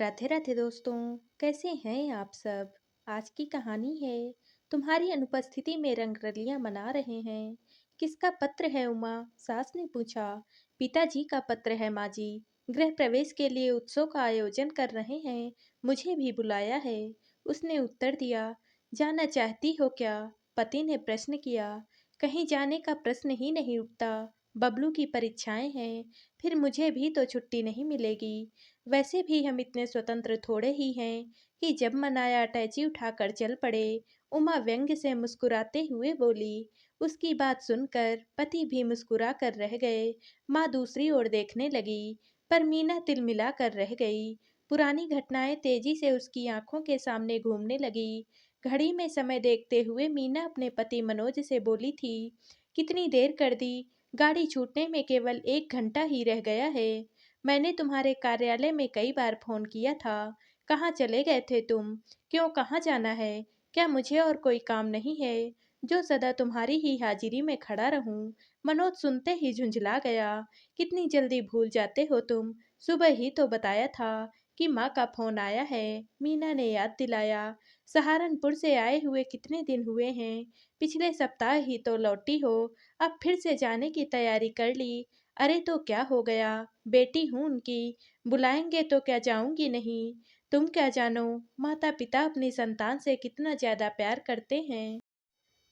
राधे राधे दोस्तों। कैसे हैं आप सब। आज की कहानी है तुम्हारी अनुपस्थिति में रंगरलियां मना रहे हैं। किसका पत्र है उमा, सास ने पूछा। पिताजी का पत्र है माँ जी। गृह प्रवेश के लिए उत्सव का आयोजन कर रहे हैं, मुझे भी बुलाया है, उसने उत्तर दिया। जाना चाहती हो क्या, पति ने प्रश्न किया। कहीं जाने का प्रश्न ही नहीं उठता, बबलू की परीक्षाएं हैं, फिर मुझे भी तो छुट्टी नहीं मिलेगी। वैसे भी हम इतने स्वतंत्र थोड़े ही हैं कि जब मन आया अटैची उठाकर चल पड़े। उमा व्यंग्य से मुस्कुराते हुए बोली। उसकी बात सुनकर पति भी मुस्कुरा कर रह गए। माँ दूसरी ओर देखने लगी, पर मीना तिलमिला कर रह गई। पुरानी घटनाएं तेजी से उसकी आंखों के सामने घूमने लगी। घड़ी में समय देखते हुए मीना अपने पति मनोज से बोली थी। कितनी देर कर दी, गाड़ी छूटने में केवल 1 घंटा ही रह गया है। मैंने तुम्हारे कार्यालय में कई बार फोन किया था। कहाँ चले गए थे तुम, क्यों, कहाँ जाना है, क्या मुझे और कोई काम नहीं है जो सदा तुम्हारी ही हाजिरी में खड़ा रहूं। मनोज सुनते ही झुंझला गया। कितनी जल्दी भूल जाते हो तुम, सुबह ही तो बताया था कि माँ का फोन आया है। मीना ने याद दिलाया। सहारनपुर से आए हुए कितने दिन हुए हैं, पिछले सप्ताह ही तो लौटी हो, अब फिर से जाने की तैयारी कर ली। अरे तो क्या हो गया, बेटी हूँ उनकी, बुलाएंगे तो क्या जाऊंगी नहीं। तुम क्या जानो, माता पिता अपनी संतान से कितना ज्यादा प्यार करते हैं।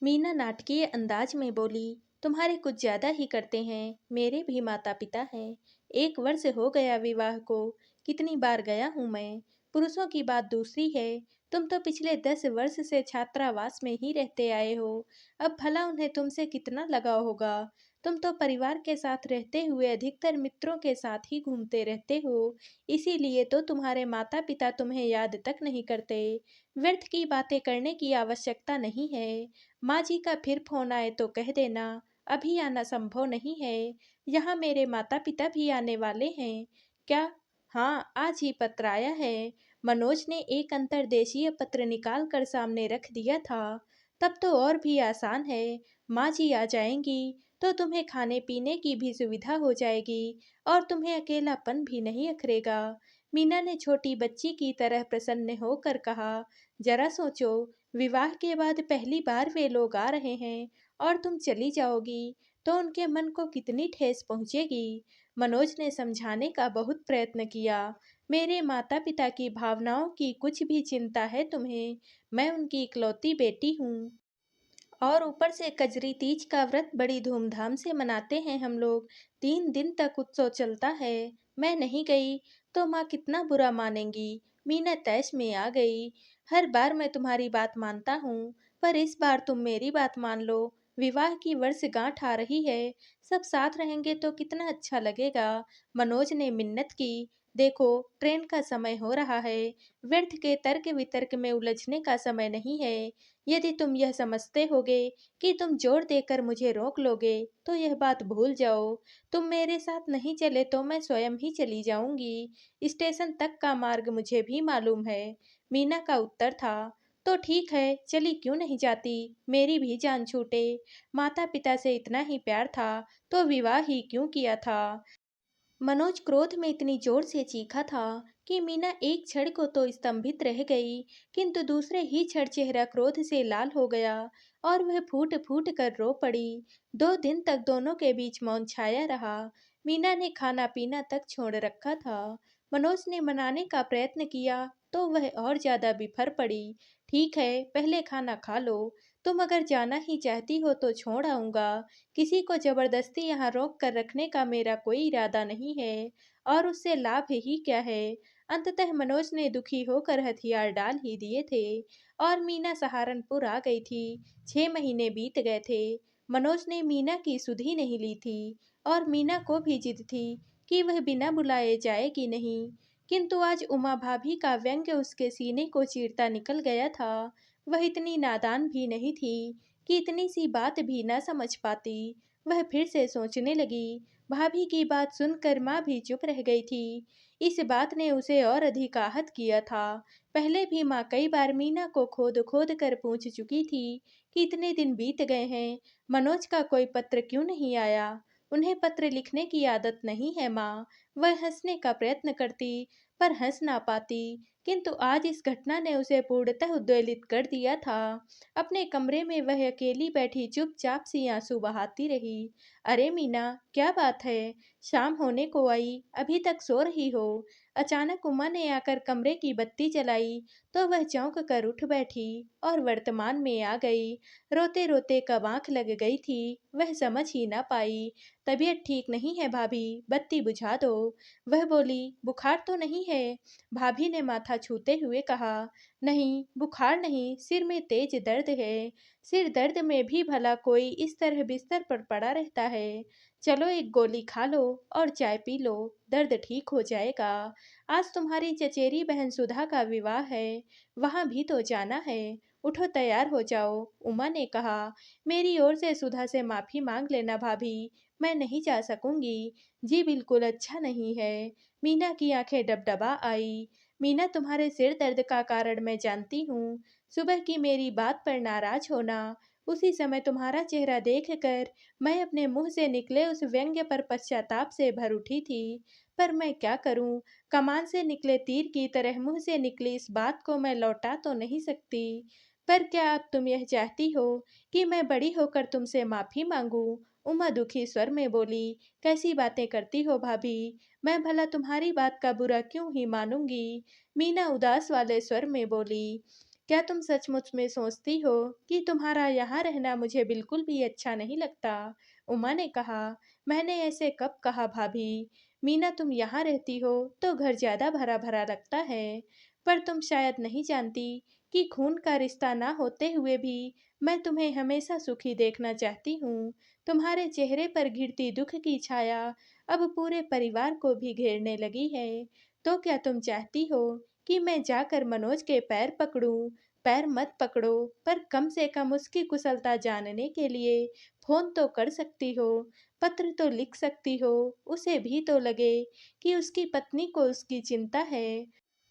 मीना नाटकीय अंदाज में बोली। तुम्हारे कुछ ज्यादा ही करते हैं, मेरे भी माता पिता हैं। 1 वर्ष हो गया विवाह को, कितनी बार गया हूँ मैं। पुरुषों की बात दूसरी है, तुम तो पिछले 10 वर्ष से छात्रावास में ही रहते आए हो। अब भला उन्हें तुमसे कितना लगाव होगा। तुम तो परिवार के साथ रहते हुए अधिकतर मित्रों के साथ ही घूमते रहते हो, इसीलिए तो तुम्हारे माता पिता तुम्हें याद तक नहीं करते। व्यर्थ की बातें करने की आवश्यकता नहीं है। माँ जी का फिर फोन आए तो कह देना, अभी आना संभव नहीं है। यहाँ मेरे माता पिता भी आने वाले हैं। क्या? हाँ, आज ही पत्र आया है। मनोज ने एक अंतर्देशीय पत्र निकाल कर सामने रख दिया था। तब तो और भी आसान है। माँ जी आ जाएंगी तो तुम्हें खाने पीने की भी सुविधा हो जाएगी और तुम्हें अकेलापन भी नहीं अखरेगा। मीना ने छोटी बच्ची की तरह प्रसन्न होकर कहा। जरा सोचो, विवाह के बाद पहली बार वे लोग आ रहे हैं और तुम चली जाओगी तो उनके मन को कितनी ठेस पहुंचेगी। मनोज ने समझाने का बहुत प्रयत्न किया। मेरे माता पिता की भावनाओं की कुछ भी चिंता है तुम्हें, मैं उनकी इकलौती बेटी हूँ। और ऊपर से कजरी तीज का व्रत बड़ी धूमधाम से मनाते हैं हम लोग। 3 दिन तक उत्सव चलता है। मैं नहीं गई तो माँ कितना बुरा मानेंगी। मीना तैश में आ गई। हर बार मैं तुम्हारी बात मानता हूँ, पर इस बार तुम मेरी बात मान लो। विवाह की वर्षगांठ आ रही है, सब साथ रहेंगे तो कितना अच्छा लगेगा। मनोज ने मिन्नत की। देखो, ट्रेन का समय हो रहा है, व्यर्थ के तर्क वितर्क में उलझने का समय नहीं है। यदि तुम यह समझते होगे कि तुम जोर देकर मुझे रोक लोगे तो यह बात भूल जाओ। तुम मेरे साथ नहीं चले तो मैं स्वयं ही चली जाऊंगी। स्टेशन तक का मार्ग मुझे भी मालूम है। मीना का उत्तर था। तो ठीक है, चली क्यों नहीं जाती, मेरी भी जान छूटे। माता पिता से इतना ही प्यार था तो विवाह ही क्यों किया था। मनोज क्रोध में इतनी जोर से चीखा था कि मीना एक क्षण को तो स्तंभित रह गई, किंतु दूसरे ही क्षण चेहरा क्रोध से लाल हो गया और वह फूट फूट कर रो पड़ी। 2 दिन तक दोनों के बीच मौन छाया रहा। मीना ने खाना पीना तक छोड़ रखा था। मनोज ने मनाने का प्रयत्न किया तो वह और ज्यादा बिफर पड़ी। ठीक है, पहले खाना खा लो, तुम अगर जाना ही चाहती हो तो छोड़ आऊंगा। किसी को जबरदस्ती यहाँ रोक कर रखने का मेरा कोई इरादा नहीं है, और उससे लाभ ही क्या है। अंततः मनोज ने दुखी होकर हथियार डाल ही दिए थे और मीना सहारनपुर आ गई थी। 6 महीने बीत गए थे। मनोज ने मीना की सुध ही नहीं ली थी और मीना को भी जिद थी कि वह बिना बुलाए जाएगी नहीं। किंतु आज उमा भाभी का व्यंग्य उसके सीने को चीरता निकल गया था। वह इतनी नादान भी नहीं थी कि इतनी सी बात भी न समझ पाती। वह फिर से सोचने लगी। भाभी की बात सुनकर माँ भी चुप रह गई थी। इस बात ने उसे और अधिक आहत किया था। पहले भी माँ कई बार मीना को खोद खोद कर पूछ चुकी थी कि इतने दिन बीत गए हैं, मनोज का कोई पत्र क्यों नहीं आया। उन्हें पत्र लिखने की आदत नहीं है माँ। वह हंसने का प्रयत्न करती, पर हंस ना पाती। किंतु आज इस घटना ने उसे पूर्णतः उद्वेलित कर दिया था। अपने कमरे में वह अकेली बैठी चुपचाप सी आंसू बहाती रही। अरे मीना, क्या बात है? शाम होने को आई, अभी तक सो रही हो? अचानक उमा ने आकर कमरे की बत्ती जलाई तो वह चौंक कर उठ बैठी और वर्तमान में आ गई। रोते रोते कब आंख लग गई थी, वह समझ ही ना पाई। तबीयत ठीक नहीं है भाभी, बत्ती बुझा दो। वह बोली, बुखार तो नहीं है? भाभी ने माथा छूते हुए कहा, नहीं बुखार नहीं, सिर में तेज दर्द है। सिर दर्द में भी भला कोई इस तरह बिस्तर पर पड़ा रहता है? चलो एक गोली खा लो और चाय पी लो, दर्द ठीक हो जाएगा। आज तुम्हारी चचेरी बहन सुधा का विवाह है, वहां भी तो जाना है। उठो तैयार हो जाओ। उमा ने कहा, मेरी ओर से सुधा से माफी मांग लेना भाभी, मैं नहीं जा सकूंगी। जी बिल्कुल अच्छा नहीं है। मीना की आंखें डबडबा आई। मीना, तुम्हारे सिर दर्द का कारण मैं जानती हूँ। सुबह की मेरी बात पर नाराज होना, उसी समय तुम्हारा चेहरा देखकर मैं अपने मुंह से निकले उस व्यंग्य पर पश्चाताप से भर उठी थी। पर मैं क्या करूं? कमान से निकले तीर की तरह मुंह से निकली इस बात को मैं लौटा तो नहीं सकती। पर क्या अब तुम यह चाहती हो कि मैं बड़ी होकर तुमसे माफी मांगू? उमा दुखी स्वर में बोली, कैसी बातें करती हो भाभी? मैं भला तुम्हारी बात का बुरा क्यों ही मानूंगी? मीना उदास वाले स्वर में बोली, क्या तुम सचमुच में सोचती हो कि तुम्हारा यहाँ रहना मुझे बिल्कुल भी अच्छा नहीं लगता? उमा ने कहा, मैंने ऐसे कब कहा भाभी? मीना, तुम यहाँ रहती हो तो घर ज्यादा भरा भरा लगता है। पर तुम शायद नहीं जानती कि खून का रिश्ता ना होते हुए भी मैं तुम्हें हमेशा सुखी देखना चाहती हूँ। तुम्हारे चेहरे पर घिरती दुख की छाया अब पूरे परिवार को भी घेरने लगी है। तो क्या तुम चाहती हो कि मैं जाकर मनोज के पैर पकड़ूं? पैर मत पकड़ो, पर कम से कम उसकी कुशलता जानने के लिए फोन तो कर सकती हो, पत्र तो लिख सकती हो। उसे भी तो लगे कि उसकी पत्नी को उसकी चिंता है।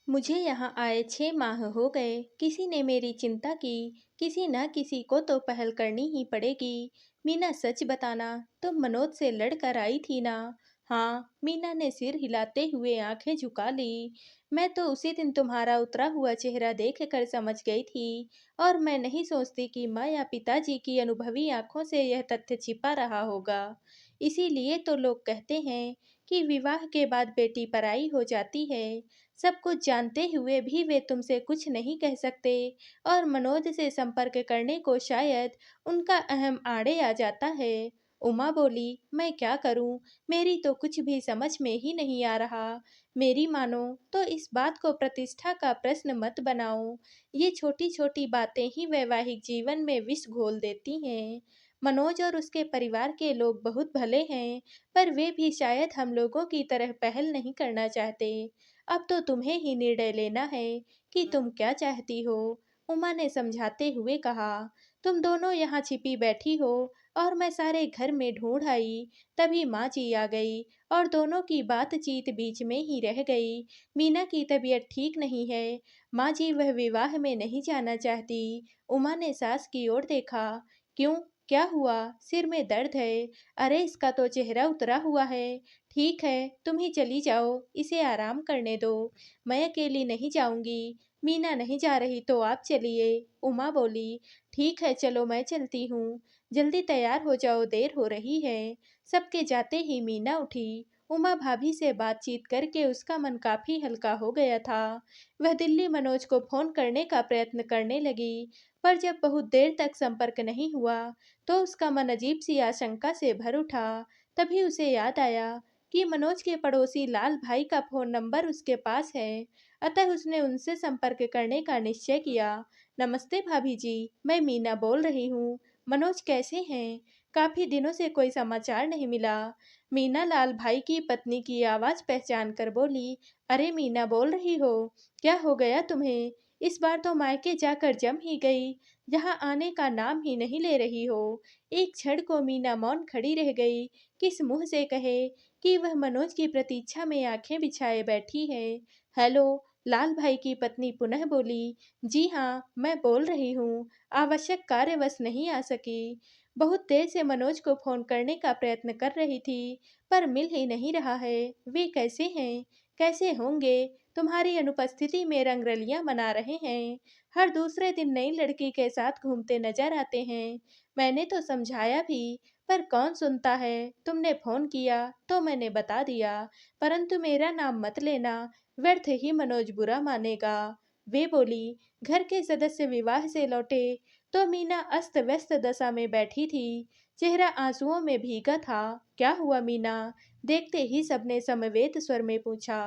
मुझे यहाँ आए 6 माह हो गए, किसी ने मेरी चिंता की। किसी न किसी को तो पहल करनी ही पड़ेगी। मीना, सच बताना, तुम मनोज से लड़कर आई थी ना? हाँ, मीना ने सिर हिलाते हुए आंखें झुका ली। मैं तो उसी दिन तुम्हारा उतरा हुआ चेहरा देखकर समझ गई थी, और मैं नहीं सोचती कि माँ या पिताजी की अनुभवी आंखों से यह तथ्य छिपा रहा होगा। इसीलिए तो लोग कहते हैं कि विवाह के बाद बेटी पराई हो जाती है। सब कुछ जानते हुए भी वे तुमसे कुछ नहीं कह सकते, और मनोज से संपर्क करने को शायद उनका अहम आड़े आ जाता है। उमा बोली, मैं क्या करूं? मेरी तो कुछ भी समझ में ही नहीं आ रहा। मेरी मानो तो इस बात को प्रतिष्ठा का प्रश्न मत बनाओ। ये छोटी छोटी बातें ही वैवाहिक जीवन में विष घोल देती हैं। मनोज और उसके परिवार के लोग बहुत भले हैं, पर वे भी शायद हम लोगों की तरह पहल नहीं करना चाहते। अब तो तुम्हें ही निर्णय लेना है कि तुम क्या चाहती हो। उमा ने समझाते हुए कहा, तुम दोनों यहाँ छिपी बैठी हो और मैं सारे घर में ढूंढ आई। तभी माँ जी आ गई और दोनों की बातचीत बीच में ही रह गई। मीना की तबीयत ठीक नहीं है, माँ जी वह विवाह में नहीं जाना चाहती। उमा ने सास की ओर देखा, क्यों, क्या हुआ? सिर में दर्द है? अरे इसका तो चेहरा उतरा हुआ है। ठीक है, तुम ही चली जाओ, इसे आराम करने दो। मैं अकेली नहीं जाऊंगी। मीना नहीं जा रही तो आप चलिए। उमा बोली, ठीक है चलो मैं चलती हूँ। जल्दी तैयार हो जाओ, देर हो रही है। सबके जाते ही मीना उठी। उमा भाभी से बातचीत करके उसका मन काफी हल्का हो गया था। वह दिल्ली मनोज को फोन करने का प्रयत्न करने लगी, पर जब बहुत देर तक संपर्क नहीं हुआ तो उसका मन अजीब सी आशंका से भर उठा। तभी उसे याद आया कि मनोज के पड़ोसी लाल भाई का फोन नंबर उसके पास है। अतः उसने उनसे संपर्क करने का निश्चय किया। नमस्ते भाभी जी, मैं मीना बोल रही हूँ। मनोज कैसे हैं? काफी दिनों से कोई समाचार नहीं मिला। मीना लाल भाई की पत्नी की आवाज पहचान कर बोली, अरे मीना बोल रही हो? क्या हो गया तुम्हें? इस बार तो मायके जाकर जम ही गई, जहाँ आने का नाम ही नहीं ले रही हो। एक क्षण को मीना मौन खड़ी रह गई। किस मुंह से कहे कि वह मनोज की प्रतीक्षा में आंखें बिछाए बैठी है। हेलो, लाल भाई की पत्नी पुनः बोली, जी हाँ मैं बोल रही हूँ, आवश्यक कार्यवश नहीं आ सकी। बहुत देर से मनोज को फोन करने का प्रयत्न कर रही थी, पर मिल ही नहीं रहा है। वे कैसे हैं? कैसे होंगे? तुम्हारी अनुपस्थिति में रंगरलियां मना रहे हैं। हर दूसरे दिन नई लड़की के साथ घूमते नजर आते हैं। मैंने तो समझाया भी, पर कौन सुनता है। तुमने फोन किया तो मैंने बता दिया, परंतु मेरा नाम मत लेना, व्यर्थ ही मनोज बुरा मानेगा। वे बोली। घर के सदस्य विवाह से लौटे तो मीना अस्त व्यस्त दशा में बैठी थी। चेहरा आंसुओं में भीगा था। क्या हुआ मीना? देखते ही सबने समवेत स्वर में पूछा।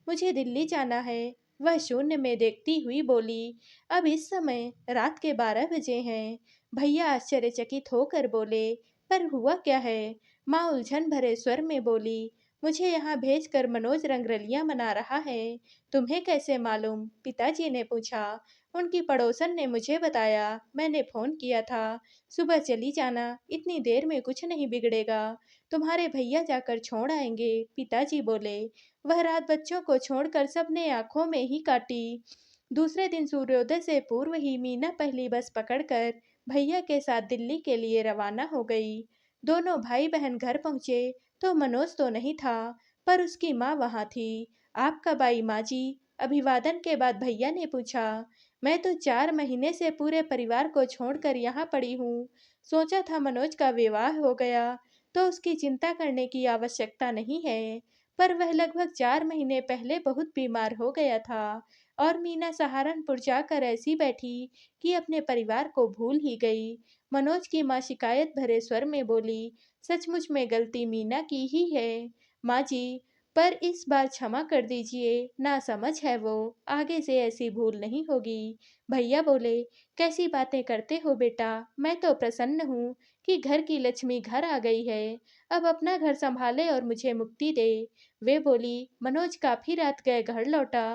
मुझे दिल्ली जाना है, वह शून्य में देखती हुई बोली। अब इस समय रात के 12 बजे हैं। भैया आश्चर्यचकित होकर बोले। पर हुआ क्या है? माँ उलझन भरे स्वर में बोली। मुझे यहाँ भेजकर मनोज रंगरलियां मना रहा है। तुम्हें कैसे मालूम? पिताजी ने पूछा। उनकी पड़ोसन ने मुझे बताया, मैंने फोन किया था। सुबह चली जाना, इतनी देर में कुछ नहीं बिगड़ेगा। तुम्हारे भैया जाकर छोड़ आएंगे, पिताजी बोले। वह रात बच्चों को छोड़कर सबने आंखों में ही काटी। दूसरे दिन सूर्योदय से पूर्व ही मीना पहली बस पकड़कर भैया के साथ दिल्ली के लिए रवाना हो गई। दोनों भाई बहन घर पहुंचे तो मनोज तो नहीं था, पर उसकी माँ वहां थी। आप कब आई माँ जी? अभिवादन के बाद भैया ने पूछा। मैं तो 4 महीने से पूरे परिवार को छोड़कर यहाँ पड़ी हूँ। सोचा था मनोज का विवाह हो गया तो उसकी चिंता करने की आवश्यकता नहीं है, पर वह लगभग 4 महीने पहले बहुत बीमार हो गया था। और मीना सहारनपुर जाकर ऐसी बैठी कि अपने परिवार को भूल ही गई। मनोज की माँ शिकायत भरे स्वर में बोली। सचमुच में गलती मीना की ही है माँ जी, पर इस बार क्षमा कर दीजिए, नासमझ है वो, आगे से ऐसी भूल नहीं होगी। भैया बोले। कैसी बातें करते हो बेटा, मैं तो प्रसन्न हूँ कि घर की लक्ष्मी घर आ गई है। अब अपना घर संभाले और मुझे मुक्ति दे। वे बोली। मनोज काफी रात गए घर लौटा।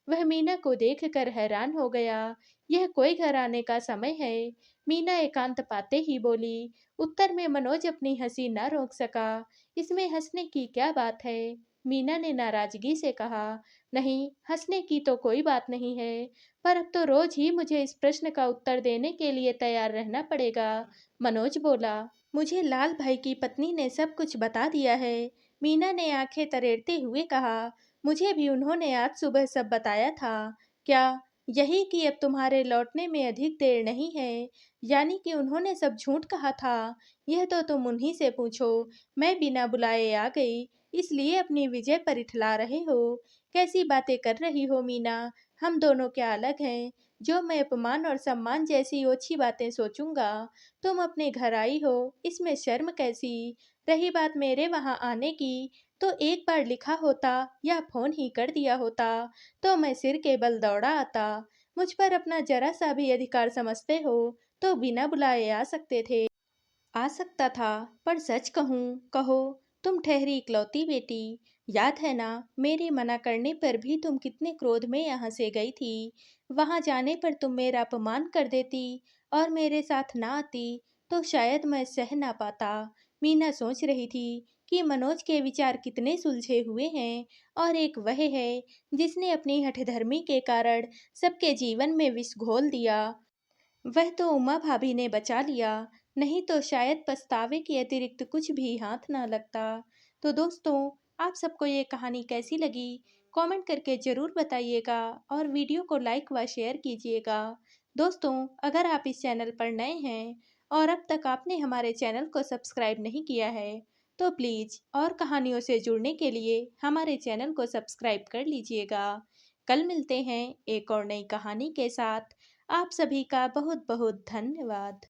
वह मीना को देखकर हैरान हो गया। यह कोई घर आने का समय है? मीना एकांत पाते ही बोली। उत्तर में मनोज अपनी हंसी न रोक सका। इसमें हंसने की क्या बात है? मीना ने नाराजगी से कहा। नहीं, हंसने की तो कोई बात नहीं है, पर अब तो रोज ही मुझे इस प्रश्न का उत्तर देने के लिए तैयार रहना पड़ेगा। मनोज बोला। मुझे लाल भाई की पत्नी ने सब कुछ बता दिया है। मीना ने आंखें तरेड़ते हुए कहा। मुझे भी उन्होंने आज सुबह सब बताया था। क्या? यही कि अब तुम्हारे लौटने में अधिक देर नहीं है? यानी कि उन्होंने सब झूठ कहा था? यह तो तुम उन्हीं से पूछो। मैं बिना बुलाए आ गई, इसलिए अपनी विजय पर इठला रहे हो। कैसी बातें कर रही हो मीना? हम दोनों क्या अलग हैं? जो मैं अपमान और सम्मान जैसी ओछी बातें सोचूंगा, तुम अपने घर आई हो, इसमें शर्म कैसी? रही बात मेरे वहां आने की, तो एक बार लिखा होता या फोन ही कर दिया होता तो मैं सिर के बल दौड़ा आता। मुझ पर अपना जरा सा भी अधिकार समझते हो तो बिना बुलाए आ सकते थे। आ सकता था, पर सच कहूँ, कहो, तुम ठहरी इकलौती बेटी। याद है ना, मेरे मना करने पर भी तुम कितने क्रोध में यहाँ से गई थी। वहाँ जाने पर तुम मेरा अपमान कर देती और मेरे साथ ना आती तो शायद मैं सह ना पाता। मीना सोच रही थी कि मनोज के विचार कितने सुलझे हुए हैं, और एक वह है जिसने अपनी हठधर्मी के कारण सबके जीवन में विष घोल दिया। वह तो उमा भाभी ने बचा लिया, नहीं तो शायद पछतावे के अतिरिक्त कुछ भी हाथ ना लगता। तो दोस्तों, आप सबको ये कहानी कैसी लगी? कमेंट करके ज़रूर बताइएगा और वीडियो को लाइक व शेयर कीजिएगा। दोस्तों, अगर आप इस चैनल पर नए हैं और अब तक आपने हमारे चैनल को सब्सक्राइब नहीं किया है, तो प्लीज़ और कहानियों से जुड़ने के लिए हमारे चैनल को सब्सक्राइब कर लीजिएगा। कल मिलते हैं एक और नई कहानी के साथ। आप सभी का बहुत बहुत धन्यवाद।